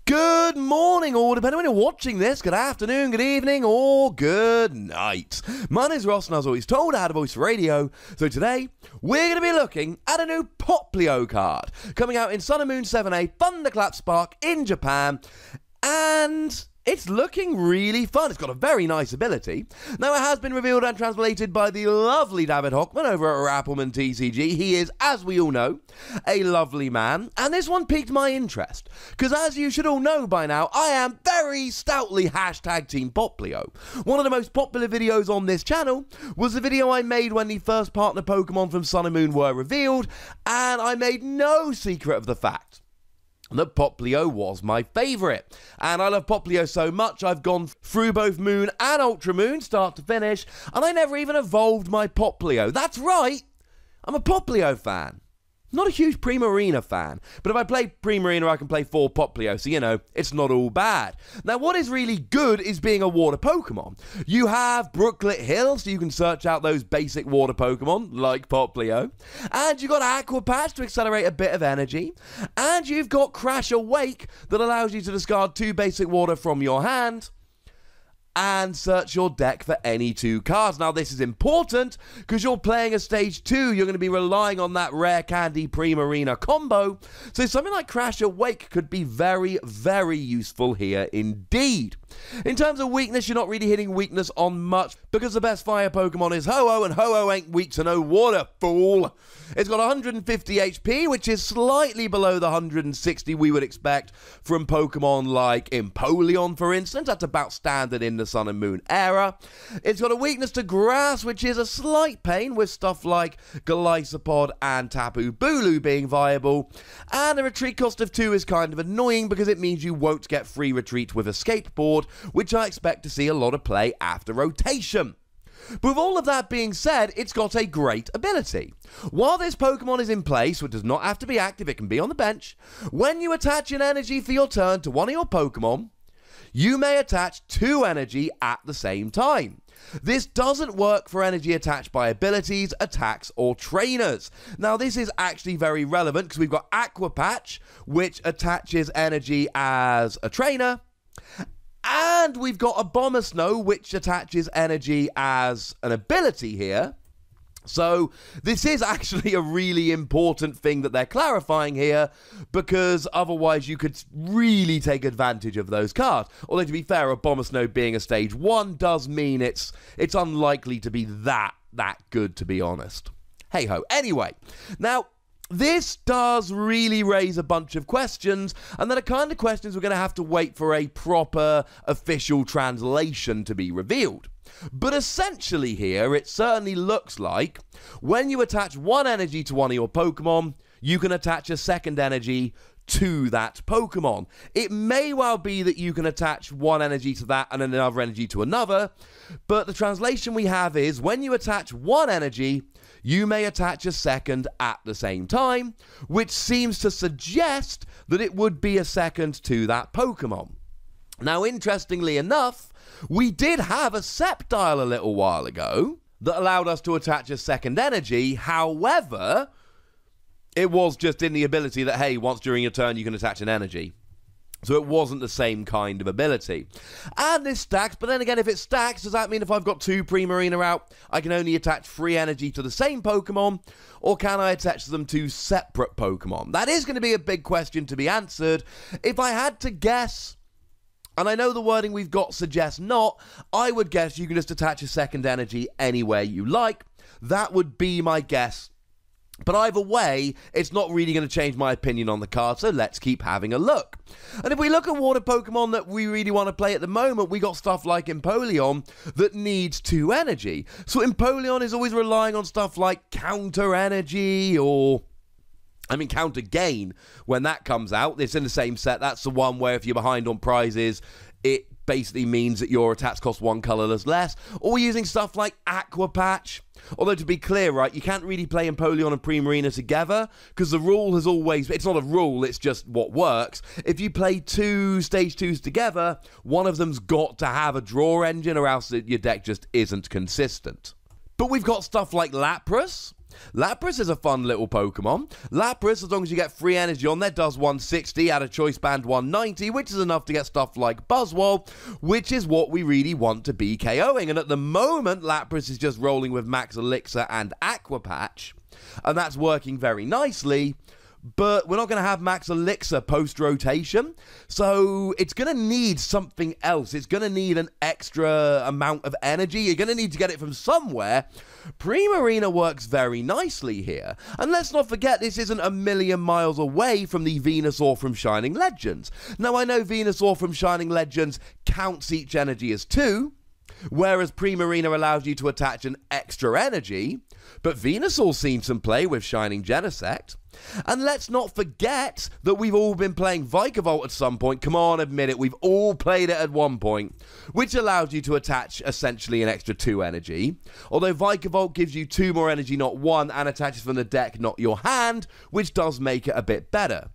Good morning, or depending on when you're watching this, good afternoon, good evening, or good night. My name's Ross, and I was always told I had a voice for radio, so today we're going to be looking at a new Poplio card coming out in Sun and Moon 7A Thunderclap Spark in Japan, and it's looking really fun. It's got a very nice ability. Now, it has been revealed and translated by the lovely David Hochmann over at Rappelman TCG. He is, as we all know, a lovely man. And this one piqued my interest, because as you should all know by now, I am very stoutly hashtag Team Poplio. One of the most popular videos on this channel was the video I made when the first partner Pokemon from Sun and Moon were revealed, and I made no secret of the fact that Poplio was my favourite. And I love Poplio so much, I've gone through both Moon and Ultra Moon, start to finish, and I never even evolved my Poplio. That's right, I'm a Poplio fan. Not a huge Primarina fan, but if I play Primarina, I can play 4 Poplio, so, you know, it's not all bad. Now, what is really good is being a water Pokemon. You have Brooklet Hill, so you can search out those basic water Pokemon, like Poplio. And you've got Aqua Patch to accelerate a bit of energy. And you've got Crash Awake that allows you to discard 2 basic water from your hand and search your deck for any 2 cards. Now, this is important because you're playing a Stage 2. You're going to be relying on that Rare Candy Primarina combo. So something like Crash Awake could be very, very useful here indeed. In terms of weakness, you're not really hitting weakness on much because the best fire Pokemon is Ho-Oh, and Ho-Oh ain't weak to no water, fool. It's got 150 HP, which is slightly below the 160 we would expect from Pokemon like Empoleon, for instance. That's about standard in the Sun and Moon era. It's got a weakness to grass, which is a slight pain with stuff like Golisopod and Tapu Bulu being viable. And the retreat cost of 2 is kind of annoying because it means you won't get free retreat with Escape Board, which I expect to see a lot of play after rotation. But with all of that being said, it's got a great ability. While this Pokemon is in play, so it does not have to be active, it can be on the bench, when you attach an energy for your turn to one of your Pokemon, you may attach 2 energy at the same time. This doesn't work for energy attached by abilities, attacks, or trainers. Now, this is actually very relevant because we've got Aqua Patch, which attaches energy as a trainer, and we've got Abomasnow, which attaches energy as an ability here. So this is actually a really important thing that they're clarifying here, because otherwise you could really take advantage of those cards. Although, to be fair, Abomasnow being a Stage 1 does mean it's unlikely to be that good, to be honest. Hey-ho. Anyway, now, this does really raise a bunch of questions, and they're the kind of questions we're going to have to wait for a proper official translation to be revealed. But essentially here, it certainly looks like when you attach 1 energy to one of your Pokemon, you can attach a second energy to that Pokemon. It may well be that you can attach 1 energy to that and another energy to another, but the translation we have is when you attach 1 energy, you may attach a second at the same time, which seems to suggest that it would be a second to that Pokemon. Now, interestingly enough, we did have a Sceptile a little while ago that allowed us to attach a second energy. However, it was just in the ability that, hey, once during your turn you can attach an energy. So it wasn't the same kind of ability. And this stacks, but then again, if it stacks, does that mean if I've got 2 Primarina out, I can only attach 3 energy to the same Pokemon? Or can I attach them to separate Pokemon? That is going to be a big question to be answered. If I had to guess, and I know the wording we've got suggests not, I would guess you can just attach a second energy anywhere you like. That would be my guess. But either way, it's not really going to change my opinion on the card, so let's keep having a look. And if we look at water Pokemon that we really want to play at the moment, we got stuff like Empoleon that needs 2 energy. So Empoleon is always relying on stuff like Counter Energy or Counter Gain when that comes out. It's in the same set. That's the one where if you're behind on prizes, it basically means that your attacks cost 1 colorless less. Or we're using stuff like Aqua Patch. Although, to be clear, right, you can't really play Empoleon and Primarina together, because the rule has always... It's not a rule, it's just what works. If you play 2 Stage 2s together, one of them's got to have a draw engine, or else your deck just isn't consistent. But we've got stuff like Lapras, Lapras is a fun little Pokemon. Lapras, as long as you get free energy on there, does 160 out of Choice Band 190, which is enough to get stuff like Buzzwole, which is what we really want to be KOing. And at the moment, Lapras is just rolling with Max Elixir and Aqua Patch, and that's working very nicely. But we're not going to have Max Elixir post-rotation, so it's going to need something else. It's going to need an extra amount of energy. You're going to need to get it from somewhere. Primarina works very nicely here. And let's not forget, this isn't a million miles away from the Venusaur from Shining Legends. Now, I know Venusaur from Shining Legends counts each energy as 2, whereas Primarina allows you to attach an extra energy, but Venusaur's seen some play with Shining Genesect. And let's not forget that we've all been playing Vikavolt at some point. Come on, admit it, we've all played it at one point, which allows you to attach essentially an extra 2 energy. Although Vikavolt gives you 2 more energy, not 1, and attaches from the deck, not your hand, which does make it a bit better.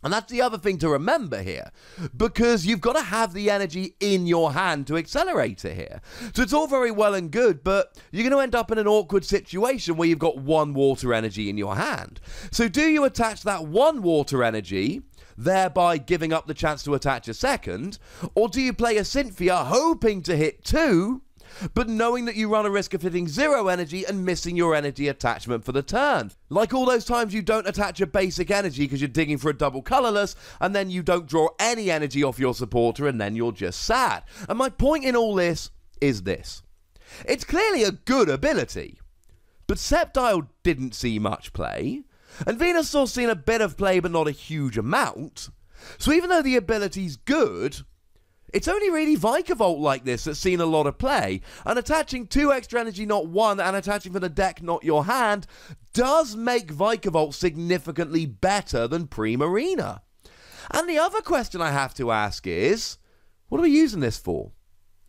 And that's the other thing to remember here, because you've got to have the energy in your hand to accelerate it here. So it's all very well and good, but you're going to end up in an awkward situation where you've got 1 water energy in your hand. So do you attach that 1 water energy, thereby giving up the chance to attach a second, or do you play a Cynthia hoping to hit 2, but knowing that you run a risk of hitting 0 energy and missing your energy attachment for the turn? Like all those times you don't attach a basic energy because you're digging for a double colourless, and then you don't draw any energy off your supporter, and then you're just sad. And my point in all this is this. It's clearly a good ability, but Sceptile didn't see much play, and Venusaur's seen a bit of play but not a huge amount. So even though the ability's good, it's only really Vikavolt like this that's seen a lot of play, and attaching 2 extra energy, not 1, and attaching from the deck, not your hand, does make Vikavolt significantly better than Primarina. And the other question I have to ask is, what are we using this for?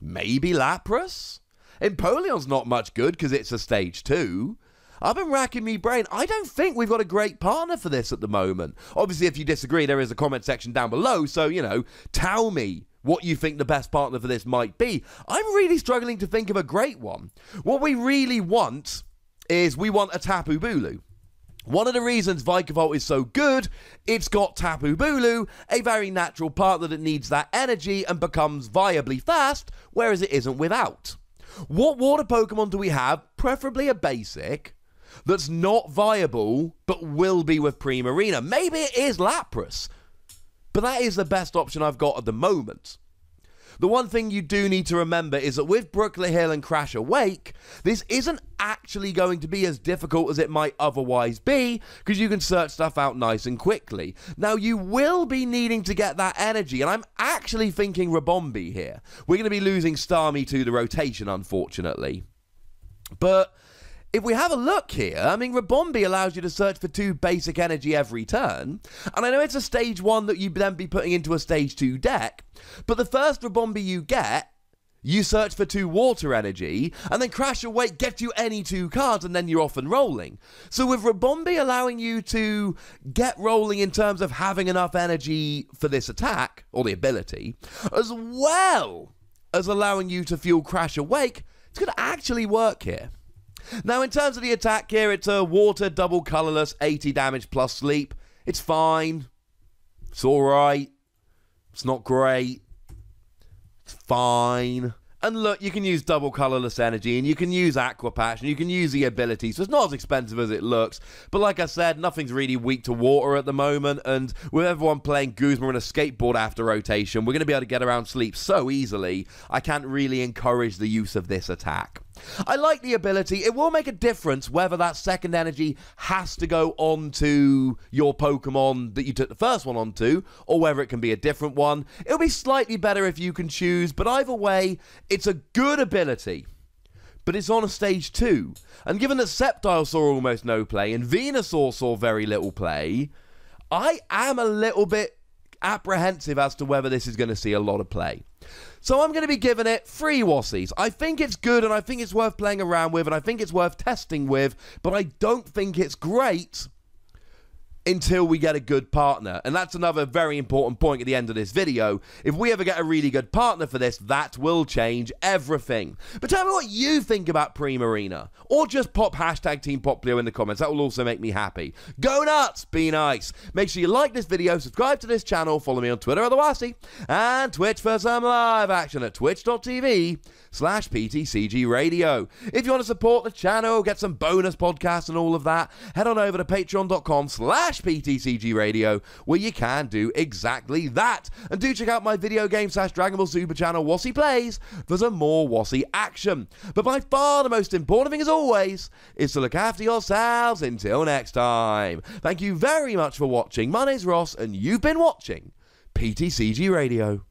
Maybe Lapras? Empoleon's not much good because it's a stage 2. I've been racking me brain. I don't think we've got a great partner for this at the moment. Obviously, if you disagree, there is a comment section down below, so, you know, tell me what you think the best partner for this might be. I'm really struggling to think of a great one. What we really want is we want a Tapu Bulu. One of the reasons Vikavolt is so good, it's got Tapu Bulu, a very natural partner that needs that energy and becomes viably fast, whereas it isn't without. What water Pokemon do we have, preferably a basic, that's not viable but will be with Primarina? Maybe it is Lapras, but that is the best option I've got at the moment. The one thing you do need to remember is that with Brooklet Hill and Crash Awake, this isn't actually going to be as difficult as it might otherwise be, because you can search stuff out nice and quickly. Now, you will be needing to get that energy, and I'm actually thinking Rabombi here. We're going to be losing Starmie to the rotation, unfortunately. But if we have a look here, I mean, Rabombi allows you to search for 2 basic energy every turn, and I know it's a stage 1 that you'd then be putting into a stage 2 deck, but the first Rabombi you get, you search for 2 water energy, and then Crash Awake gets you any 2 cards, and then you're off and rolling. So with Rabombi allowing you to get rolling in terms of having enough energy for this attack, or the ability, as well as allowing you to fuel Crash Awake, it's going to actually work here. Now, in terms of the attack here, it's a water, double colourless, 80 damage plus sleep. It's fine. It's alright. It's not great. It's fine. And look, you can use double colourless energy, and you can use Aqua Patch, and you can use the ability, so it's not as expensive as it looks. But like I said, nothing's really weak to water at the moment, and with everyone playing Guzma and a skateboard after rotation, we're going to be able to get around sleep so easily, I can't really encourage the use of this attack. I like the ability. It will make a difference whether that second energy has to go onto your Pokemon that you took the first one onto, or whether it can be a different one. It'll be slightly better if you can choose, but either way, it's a good ability. But it's on a stage 2. And given that Sceptile saw almost no play, and Venusaur saw very little play, I am a little bit apprehensive as to whether this is going to see a lot of play. So I'm going to be giving it 3 Wassies. I think it's good, and I think it's worth playing around with, and I think it's worth testing with, but I don't think it's great. until we get a good partner. And that's another very important point at the end of this video. If we ever get a really good partner for this, that will change everything. But tell me what you think about Primarina. Or just pop hashtag Team Pop Blue in the comments. That will also make me happy. Go nuts! Be nice. Make sure you like this video, subscribe to this channel, follow me on Twitter at the Wassy, and Twitch for some live action at twitch.tv/PTCGRadio. If you want to support the channel, get some bonus podcasts and all of that, head on over to patreon.com/PTCGRadio, where you can do exactly that. And do check out my video game /Dragon Ball Super channel, Wassy Plays, for some more Wassy action. But by far the most important thing, as always, is to look after yourselves until next time. Thank you very much for watching. My name's Ross, and you've been watching PTCG Radio.